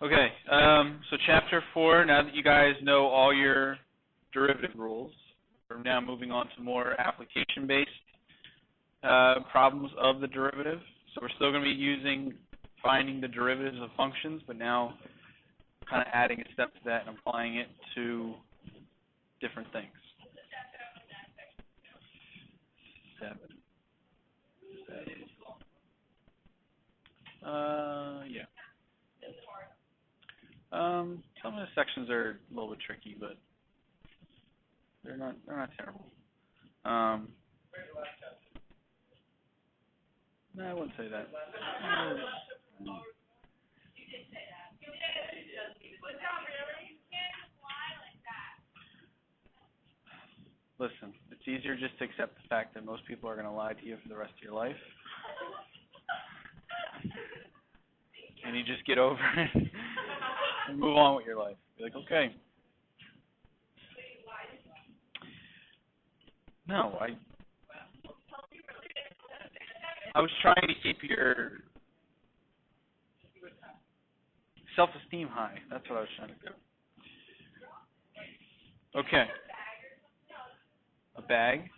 Okay, so chapter 4, now that you guys know all your derivative rules, we're now moving on to more application-based problems of the derivative. So we're still going to be finding the derivatives of functions, but now kind of adding a step to that and applying it to different things. 7. Yeah. Some of the sections are a little bit tricky, but they're not terrible. No, I wouldn't say that. Listen, it's easier just to accept the fact that most people are going to lie to you for the rest of your life. And you just get over it and move on with your life. Be like, okay. No, I was trying to keep your self-esteem high. That's what I was trying to do. Okay. A bag.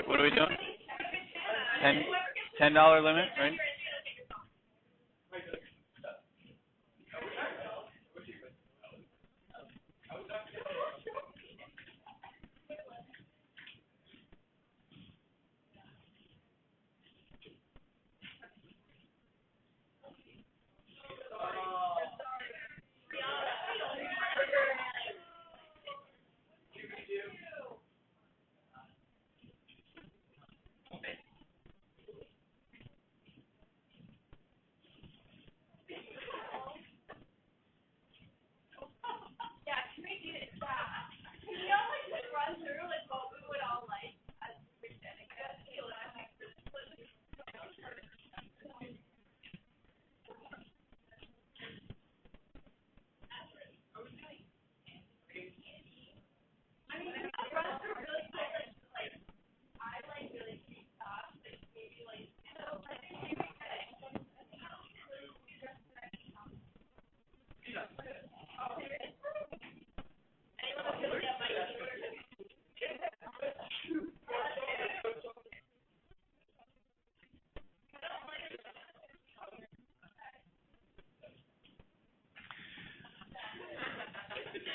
What are we doing? $10 limit, right?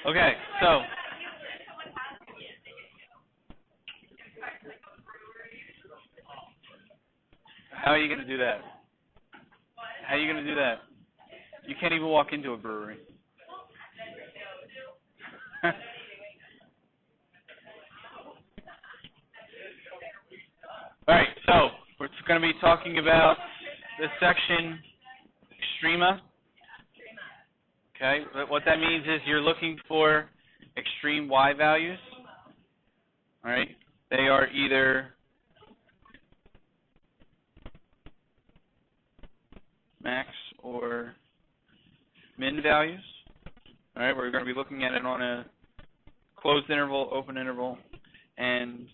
Okay, so how are you going to do that? How are you going to do that? You can't even walk into a brewery. All right, so we're going to be talking about this section, Extrema. Okay, what that means is you're looking for extreme y values. All right, they are either max or min values. All right, we're going to be looking at it on a closed interval, open interval, and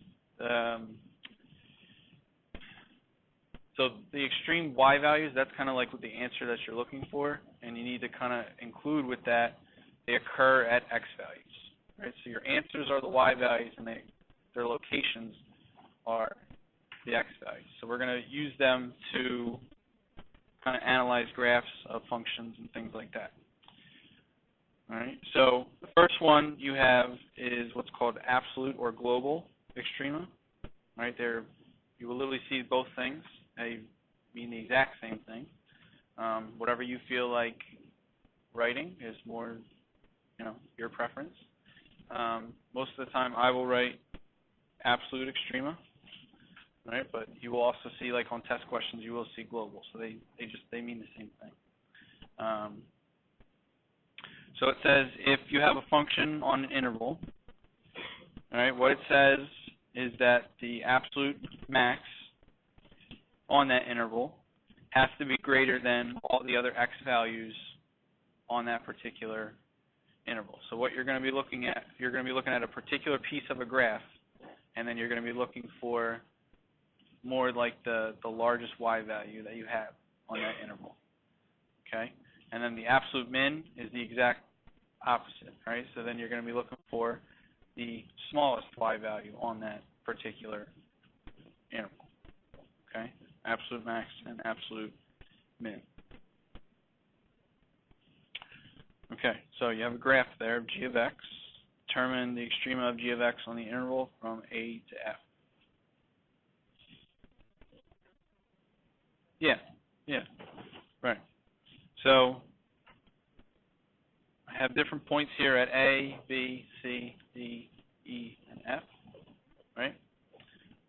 so the extreme y values, that's kind of like the answer that you're looking for, and you need to kind of include with that they occur at x values. Right? So your answers are the y values, and their locations are the x values. So we're going to use them to kind of analyze graphs of functions and things like that. All right. So the first one you have is what's called absolute or global extrema. Right there, you will literally see both things. They mean the exact same thing. Whatever you feel like writing is more, your preference. Most of the time, I will write absolute extrema. Right, but you will also see, like on test questions, you will see global. So they mean the same thing. So it says if you have a function on an interval, All right, what it says is that the absolute max on that interval has to be greater than all the other x values on that particular interval. So what you're going to be looking at, you're going to be looking at a particular piece of a graph, and then you're going to be looking for more like the largest y value that you have on that interval. Okay? And then the absolute min is the exact opposite, right? So then you're going to be looking for the smallest y value on that particular interval. Okay? Absolute max and absolute min. Okay, so you have a graph there of g of x. Determine the extrema of g of x on the interval from a to f. Yeah, right. So I have different points here at A, B, C, D, E, and F, right?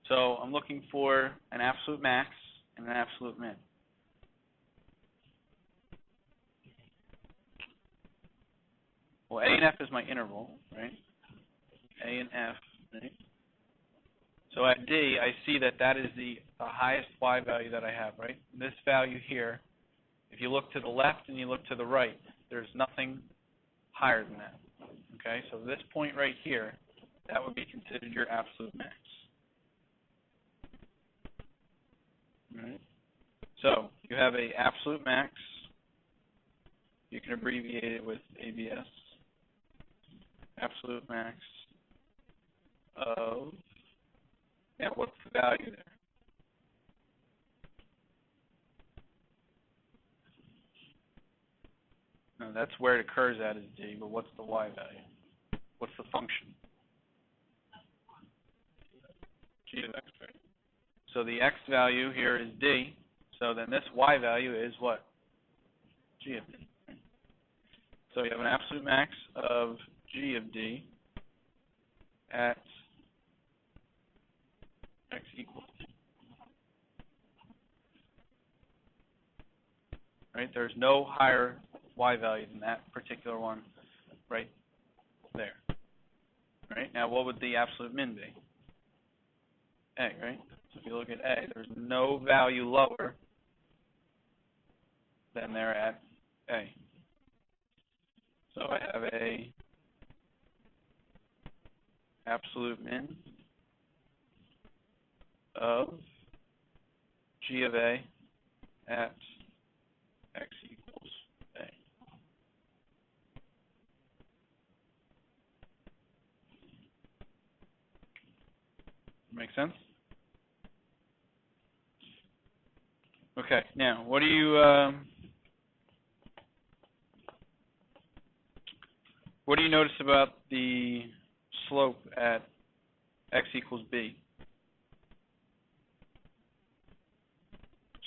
So I'm looking for an absolute max and an absolute min. Well, A and F is my interval, right? A and F, right? So at D, I see that that is the highest y value that I have, right? This value here, if you look to the left and you look to the right, there's nothing higher than that. Okay, so this point right here, that would be considered your absolute max. All right? So you have a absolute max. You can abbreviate it with ABS. Absolute max of, yeah, what's the value there? No, that's where it occurs at is D, but what's the y value? What's the function? G of x, right? So the x value here is D, so then this y value is what? G of D. So you have an absolute max of G of D at x equals D. Right? There's no higher y value than that particular one right there. Right? Now what would the absolute min be? A, right? So if you look at A, there's no value lower than there at A. So I have a absolute min of G of A at x equals A. Make sense? Okay, now what do you notice about the slope at x equals b?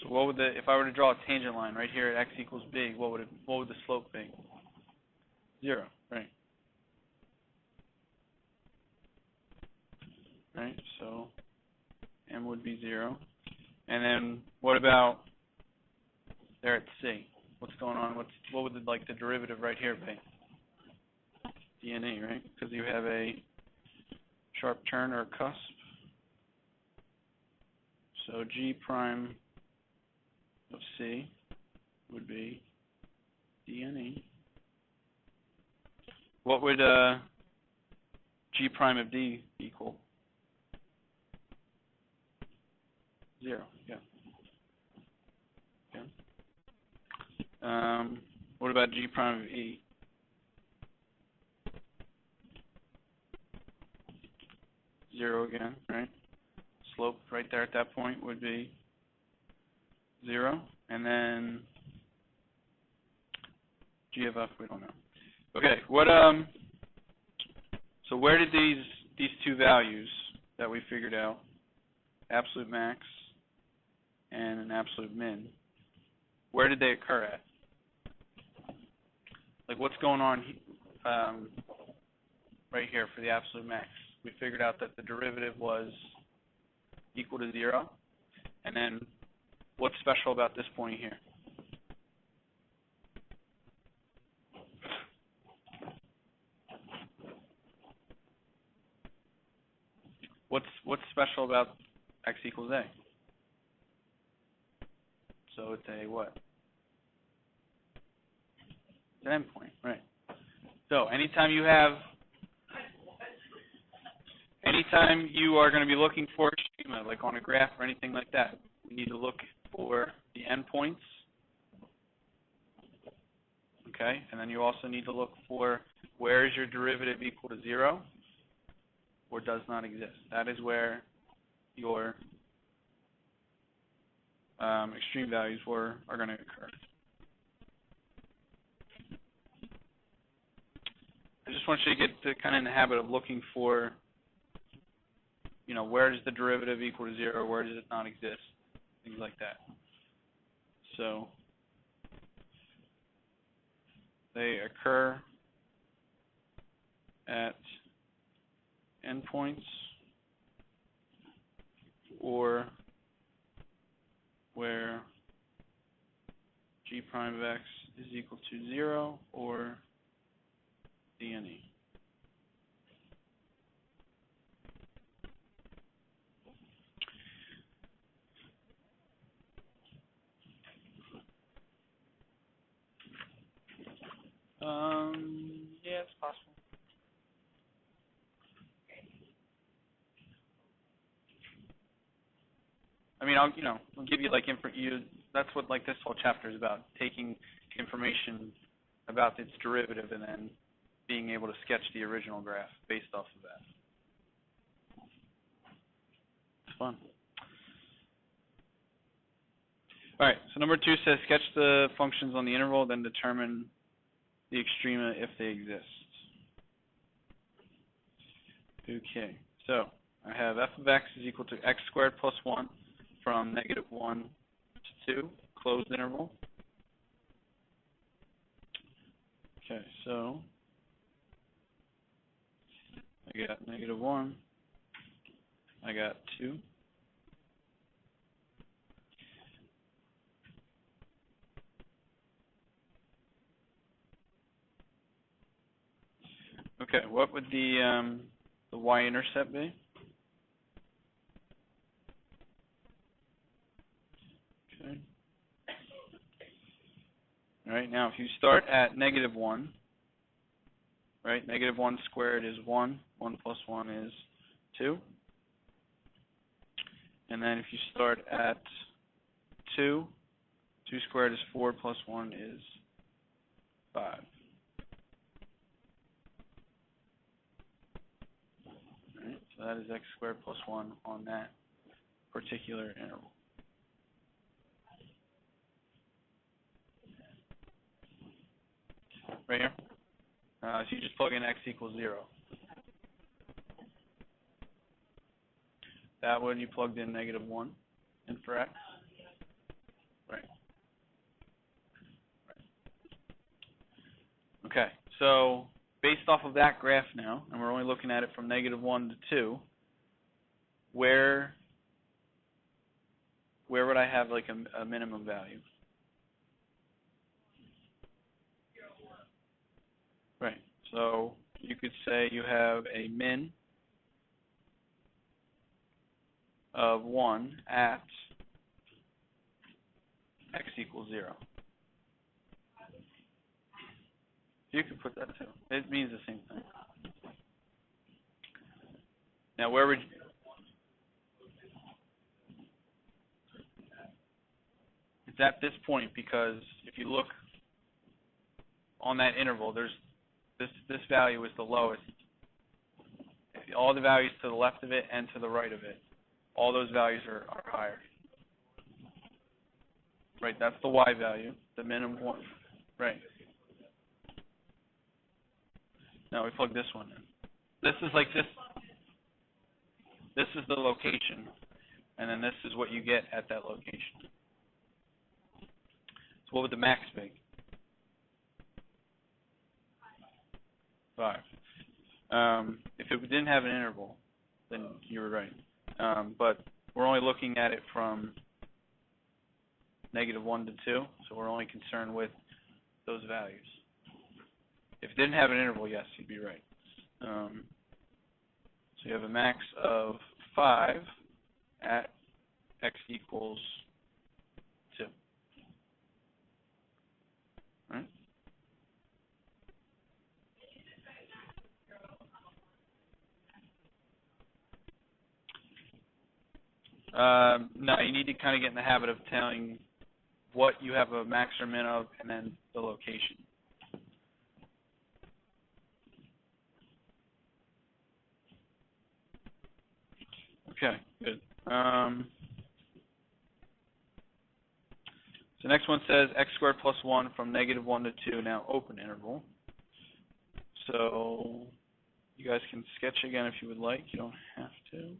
So what would if I were to draw a tangent line right here at x equals b, what would the slope be? 0, right? Right. So m would be 0, and then what about there at c? What's going on? What would the derivative right here be? D and E, right? Because you have a sharp turn or cusp. So G prime of C would be D and E. What would G prime of D equal? 0. Yeah. Okay. What about G prime of E? 0 again, right? Slope right there at that point would be 0, and then G of F we don't know. Okay, so where did these two values that we figured out, absolute max and an absolute min, where did they occur at? Like what's going on right here for the absolute max? We figured out that the derivative was equal to 0, and then what's special about this point here? What's special about x equals a? So it's a what? It's an endpoint, right? So anytime you are going to be looking for extrema, like on a graph or anything like that, you need to look for the endpoints. Okay, and then you also need to look for where is your derivative equal to 0 or does not exist. That is where your extreme values are going to occur. I just want you to get to kind of in the habit of looking for, you know, where does the derivative equal to 0, where does it not exist, things like that. So they occur at endpoints or where g prime of x is equal to 0 or dne. Yeah, it's possible. I mean, I'll give you like that's what like this whole chapter is about, taking information about its derivative and then being able to sketch the original graph based off of that. It's fun. All right, so number 2 says sketch the functions on the interval, then determine the extrema if they exist. Okay, so I have f of x is equal to x squared plus 1 from -1 to 2, closed interval. Okay, so I got -1, I got 2. Okay, what would the y-intercept be? Okay. All right, now if you start at -1, right, -1 squared is 1, 1 plus 1 is 2. And then if you start at 2, 2 squared is 4 plus 1 is 5. All right, so that is x squared plus 1 on that particular interval. Right here. So you just plug in x equals 0. That one you plugged in -1 in for x. Right. Okay, so based off of that graph now, and we're only looking at it from -1 to 2, where would I have like a minimum value? Right, so you could say you have a min of 1 at x equals 0. You could put that too. It means the same thing. Now, where would you... It's at this point because if you look on that interval, there's this value is the lowest. All the values to the left of it and to the right of it, all those values are higher. Right, that's the y value, the minimum one. Right. Now we plug this one in. This is like this. This is the location, and then this is what you get at that location. So what would the max be? 5. If it didn't have an interval, then you were right. But we're only looking at it from -1 to 2, so we're only concerned with those values. If it didn't have an interval, yes, you'd be right. So you have a max of 5 at x equals 2. Right? No, you need to kind of get in the habit of telling what you have a max or min of, and then the location. Okay, good. So next one says x squared plus 1 from -1 to 2, now open interval. So you guys can sketch again if you would like. You don't have to.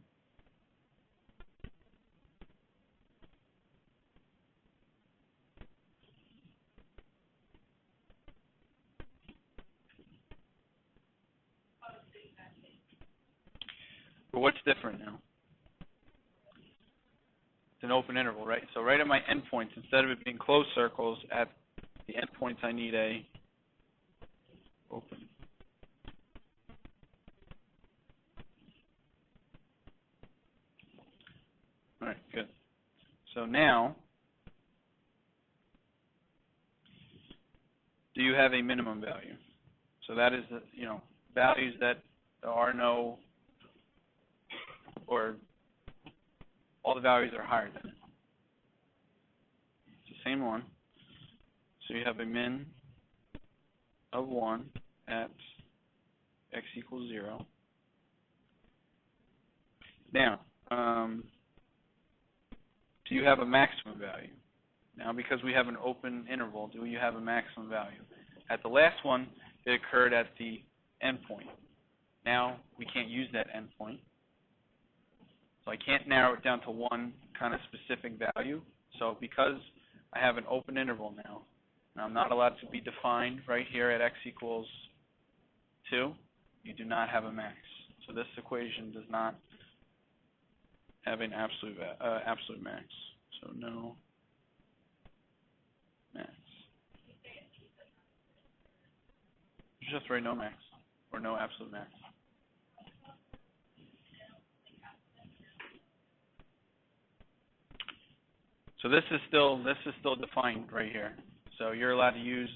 But what's different now? It's an open interval, right? So right at my endpoints, instead of it being closed circles, at the endpoints I need a open. All right, good. So now, do you have a minimum value? So that is the, values that there are no, or all the values are higher than it. It's the same one. So you have a min of 1 at x equals 0. Now, do you have a maximum value? Now, because we have an open interval, do you have a maximum value? At the last one, it occurred at the endpoint. Now, we can't use that endpoint. So I can't narrow it down to one kind of specific value. So because I have an open interval now, and I'm not allowed to be defined right here at x equals 2, you do not have a max. So this equation does not have an absolute max. So no max. Just write no max or no absolute max. So this is still defined right here. So you're allowed to use,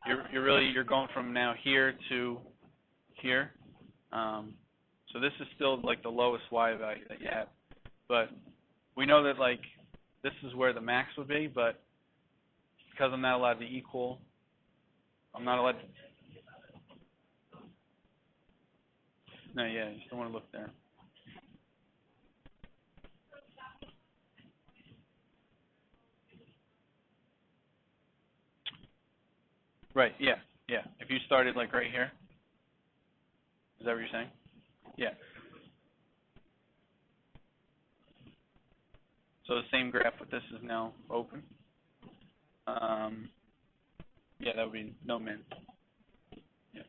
you're going from now here to here. So this is still like the lowest y value that you have. But we know that like this is where the max would be, but because I'm not allowed to equal, I'm not allowed to. No, yeah, you still want to look there. Right, yeah. If you started like right here, is that what you're saying? Yeah. So the same graph, but this is now open. Yeah, that would be no min. Yeah.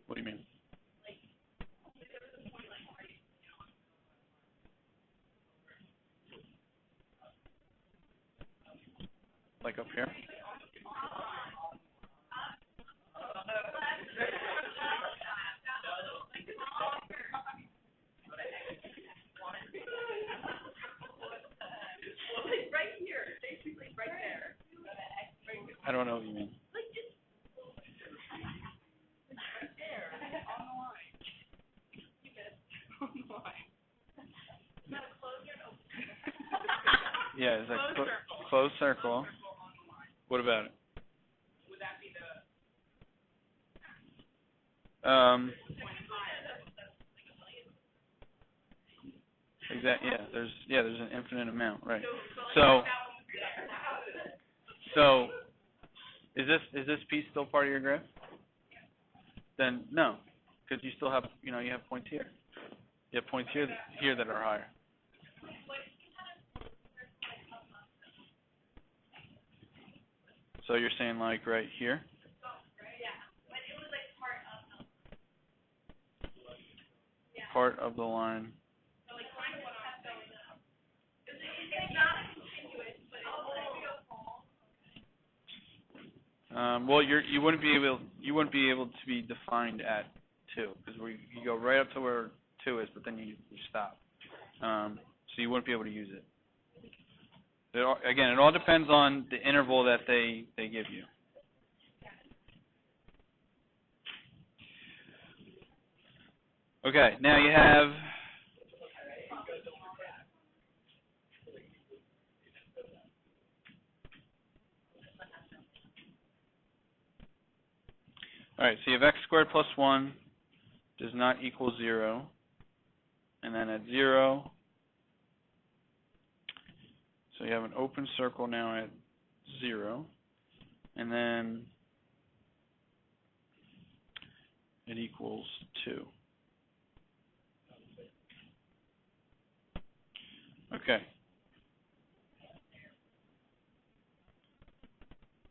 What do you mean? Like up here? I don't know what you mean. Yeah, it's like closed circle. What about it? Exactly. Yeah, there's an infinite amount, right? So is this piece still part of your graph? Then no, because you still have you have points here. You have points here that are higher. So you're saying like right here? Part of the line. Well, you wouldn't be able to be defined at 2 because you go right up to where 2 is, but then you stop. So you wouldn't be able to use it. Again, it all depends on the interval that they give you. Okay, now you have all right, so you have x squared plus 1 does not equal 0. And then at 0, so you have an open circle now at 0. And then it equals 2. Okay.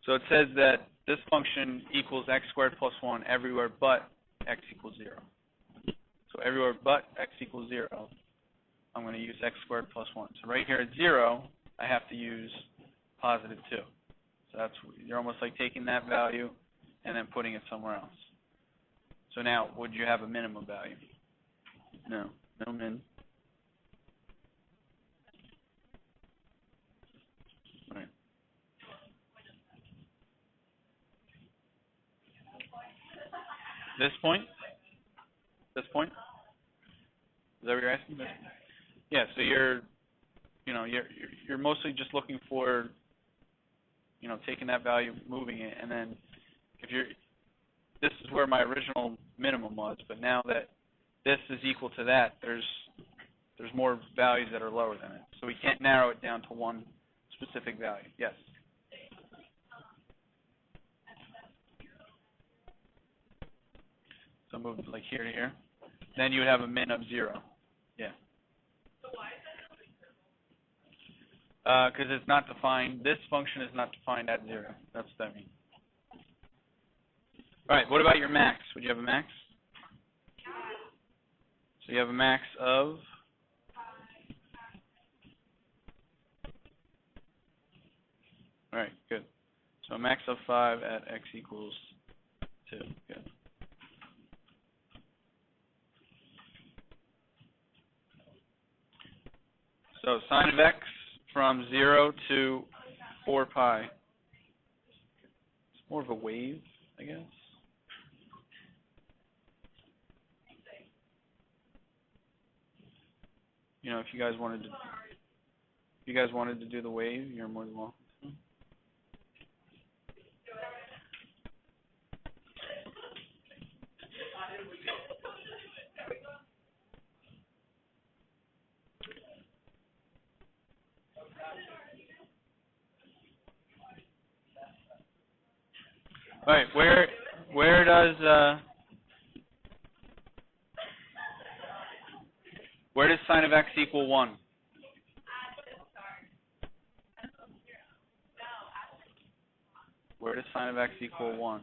So it says that this function equals x squared plus 1 everywhere but x equals 0. So everywhere but x equals 0, I'm going to use x squared plus 1. So right here at 0, I have to use positive 2. So you're almost like taking that value and then putting it somewhere else. So now, would you have a minimum value? No, no min. Right. This point? This point? Is that what you're asking? Yeah. So you're mostly just looking for, taking that value, moving it, and then this is where my original minimum was, but now that this is equal to that, there's more values that are lower than it. So we can't narrow it down to one specific value. Yes. So move like here to here. Then you would have a min of 0. Yeah. Because it's not defined. This function is not defined at 0. That's what that means. All right. What about your max? Would you have a max? So you have a max of. All right. Good. So a max of 5 at x equals 2. Good. So sine of x from 0 to 4 pi. It's more of a wave, I guess. If you guys wanted to do the wave, you're more than welcome to. All right, where does sine of x equal 1? Where does sine of x equal 1?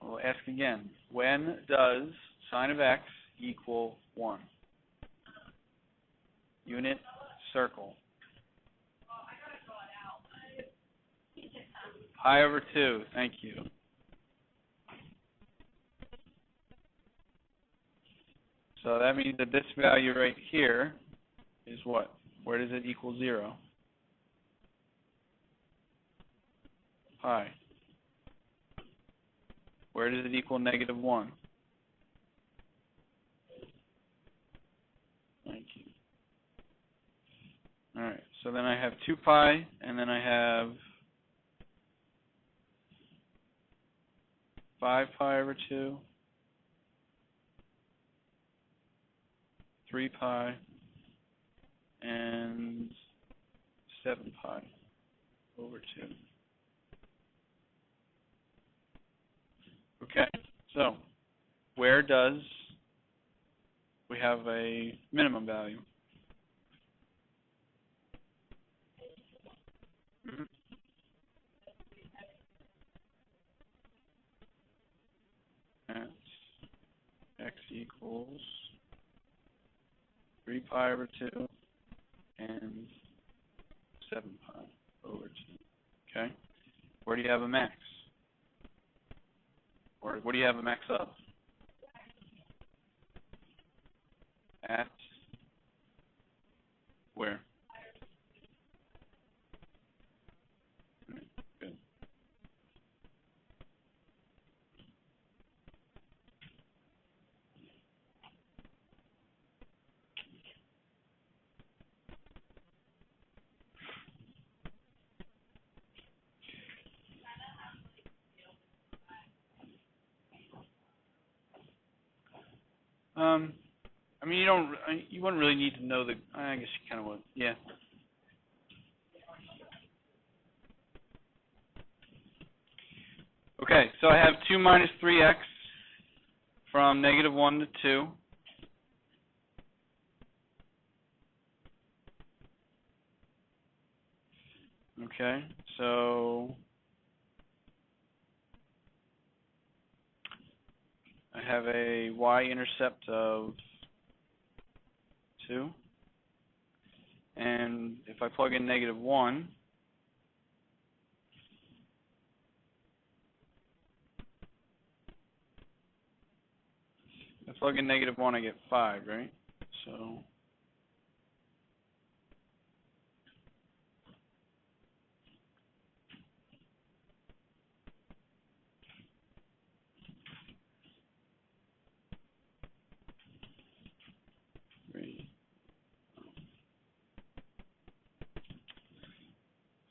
We'll ask again. When does sine of x equal 1? Unit circle. Pi over 2. Thank you. So that means that this value right here is what? Where does it equal 0? Pi. Where does it equal negative 1? Thank you. All right, so then I have 2 pi, and then I have 5 pi over 2, 3 pi, and 7 pi over 2. Okay, so where does we have a minimum value? Mhm. At x equals 3 pi over 2 and 7 pi over 2. Okay, where do you have a max? Or what do you have a max of? At where? Good. I mean, you wouldn't really need to know the, I guess you kind of would, yeah. Okay, so I have 2 minus 3x from -1 to 2. Okay, so I have a y-intercept of 2. And if I plug in -1, if I plug in -1, I get 5, right? So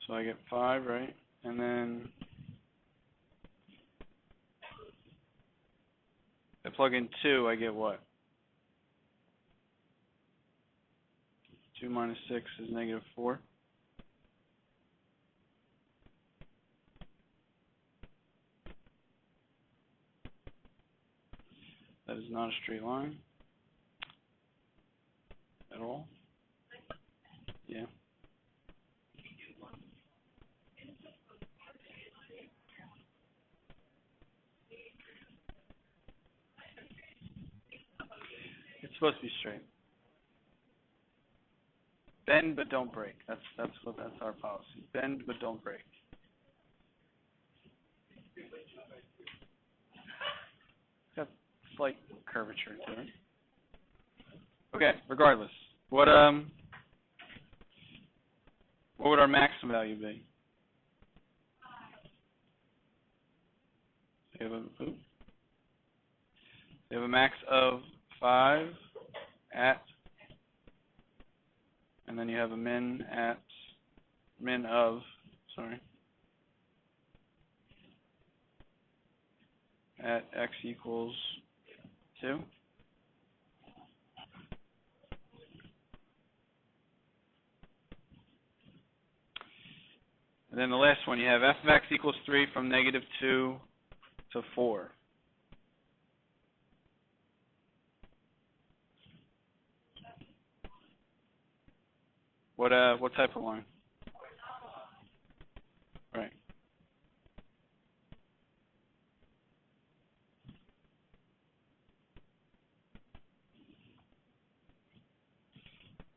so I get 5, right? And then if I plug in 2, I get what? 2 minus 6 is -4. That is not a straight line at all. Yeah. It's supposed to be straight. Bend but don't break. That's our policy. Bend but don't break. It's got slight curvature to it. Okay, regardless. What would our maximum value be? We have a max of 5 at, and then you have a min of at x equals 2. And then the last one, you have f of x equals 3 from -2 to 4. What type of line? Right.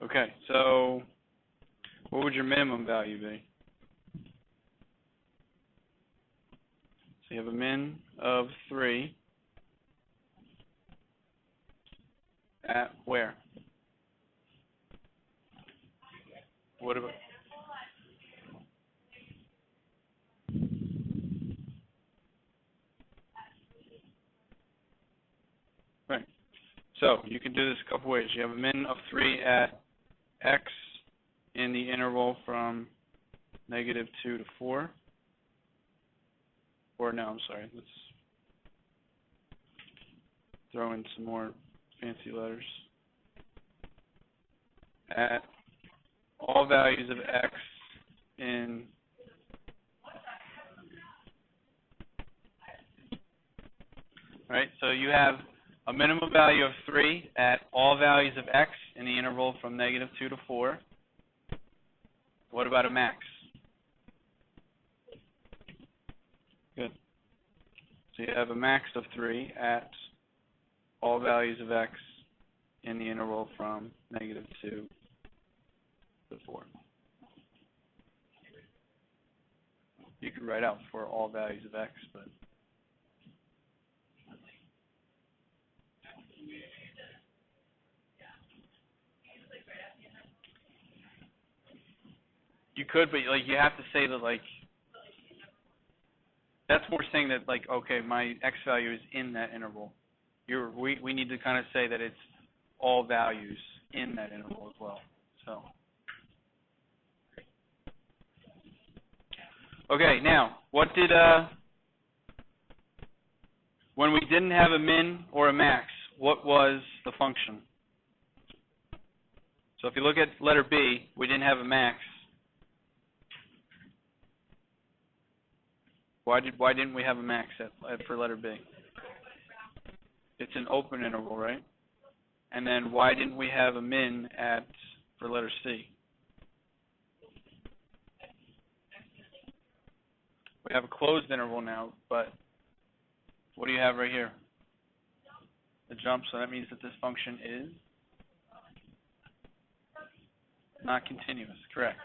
Okay, so what would your minimum value be? So you have a min of 3 at where? What about? Right. So you can do this a couple ways. You have a min of 3 at x in the interval from -2 to 4. Or no, I'm sorry. Let's throw in some more fancy letters. At all values of x in right? So you have a minimum value of 3 at all values of x in the interval from -2 to 4. What about a max? Good. So you have a max of 3 at all values of x in the interval from -2 to 4. You could write out for all values of x, but you could, but like you have to say that like that's more saying that like okay, my x value is in that interval. We need to kind of say that it's all values in that interval as well. So okay, now what did when we didn't have a min or a max, what was the function? So if you look at letter B, we didn't have a max. Why didn't we have a max for letter B? It's an open interval, right? And then why didn't we have a min for letter C? We have a closed interval now, but what do you have right here? The jump, so that means that this function is not continuous, correct?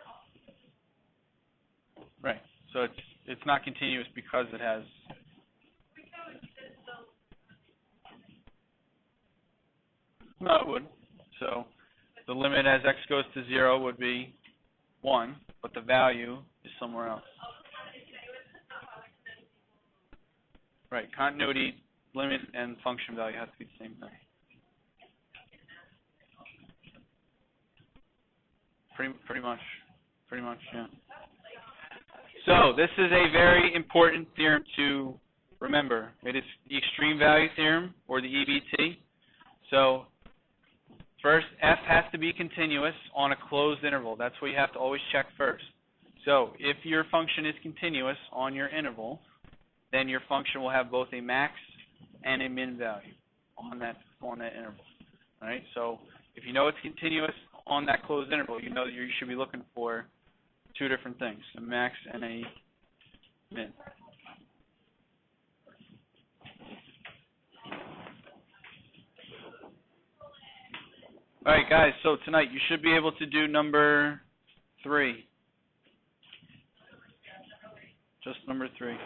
Right, so it's not continuous because it has no, it would. So the limit as x goes to 0 would be 1, but the value is somewhere else. Right, continuity, limit, and function value have to be the same thing. Pretty much, yeah. So this is a very important theorem to remember. It is the extreme value theorem, or the EVT. So first, f has to be continuous on a closed interval. That's what you have to always check first. So if your function is continuous on your interval, then your function will have both a max and a min value on that interval. All right. So if you know it's continuous on that closed interval, you know that you should be looking for two different things: a max and a min. All right, guys. So tonight you should be able to do number 3. Just number 3.